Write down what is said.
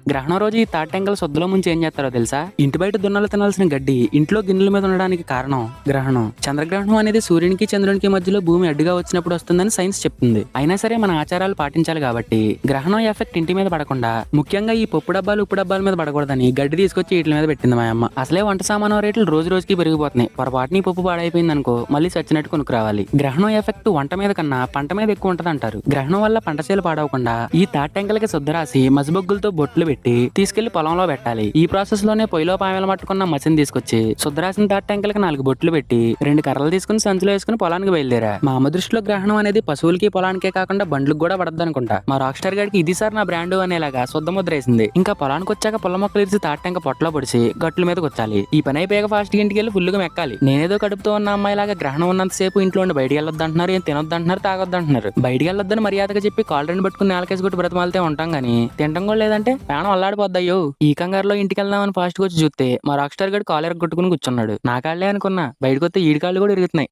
గ్రహణం రోజు ఈ తాటెంకలు సొద్దులో ముంచి ఏం చేస్తారో తెలుసా? ఇంటి బయట దున్నలు తినాల్సిన గడ్డి ఇంట్లో గిన్నెల మీద ఉండడానికి కారణం గ్రహణం. చంద్రగ్రహణం అనేది సూర్యునికి చంద్రునికి మధ్యలో భూమి అడ్డుగా వచ్చినప్పుడు వస్తుందని సైన్స్ చెప్తుంది. అయినా సరే మన ఆచారాలు పాటించాలి కాబట్టి గ్రహణం ఎఫెక్ట్ ఇంటి మీద పడకుండా, ముఖ్యంగా ఈ పప్పు డబ్బాలు ఉప్పు డబ్బాల మీద పడకూడదని గడ్డి తీసుకొచ్చి వీటి మీద పెట్టింది మా అమ్మ. అసలే వంట సామాను రేట్లు రోజు రోజుకి పెరిగిపోతున్నాయి. పొరపాటుని పప్పు పాడైపోయింది అనుకో మళ్ళీ చచ్చినట్టు కొనుక్కురావాలి. గ్రహణం ఎఫెక్ట్ వంట మీద కన్నా పంట మీద ఎక్కువ ఉంటది అంటారు. గ్రహణం వల్ల పంట చేలు పాడవకుండా ఈ తాటెంకలకి శుద్ధ రాసి మసిబొగ్గులతో బొట్లు పెట్టి తీసుకెళ్లి పొలంలో పెట్టాలి. ఈ ప్రాసెస్ లోనే పొయ్యిలో పాయలు పట్టుకున్న మసిని తీసుకొచ్చి శుద్ధ రాసిన తాటెంకలకి 4 బొట్లు పెట్టి 2 కర్రలు తీసుకుని సంచులో వేసుకుని పొలానికి బయలుదేరా. మా అమ్మ దృష్టిలో గ్రహణం అనేది పశువులకి పొలానికే కాకుండా బండ్లకు కూడా పడద్దు అనుకుంటా. మా రాక్ స్టార్ గారికి ఇది సార్ నా బ్రాండ్ అనేలాగా శుద్ధ ముద్ర వేసింది. ఇంకా పొలానికి వచ్చాక పొల మొక్కలు ఇరిచి తాటెంక పొట్టలో పొడిచి గట్ల మీదకి వచ్చాలి. ఈ పని అయిపోయాక ఫాస్ట్ ఇంటికి వెళ్ళి ఫుల్గా మెక్కాలి. నేనేదో కడుపుతో ఉన్న అమ్మాయిలాగా గ్రహణం ఉన్నంతసేపు ఇంట్లో ఉండి బయటికి వెళ్ళొద్దు అంటున్నారు, ఏం తినొద్దు అంటున్నారు, తాగొద్దు అంటున్నారు. బయటికి వెళ్ళొద్దని మర్యాదగా చెప్పి కాల్ రెండు పట్టుకుని నేలకేసి కొట్టి బ్రతమాలితే ఉంటాం గానీ తింటం కూడా లేదంటే ప్రాణం అల్లాడిపోద్దయ్యో. ఈ కంగారులో ఇంటికి వెళ్దామని ఫాస్ట్ వచ్చి చూస్తే మా రాక్ స్టార్ గడు కాలర్ కొట్టుకుని కూర్చున్నాడు. నా కాళ్లే అనుకున్నా, బయటకు వస్తే ఈడి కాళ్ళు కూడా ఇరుగుతున్నాయి.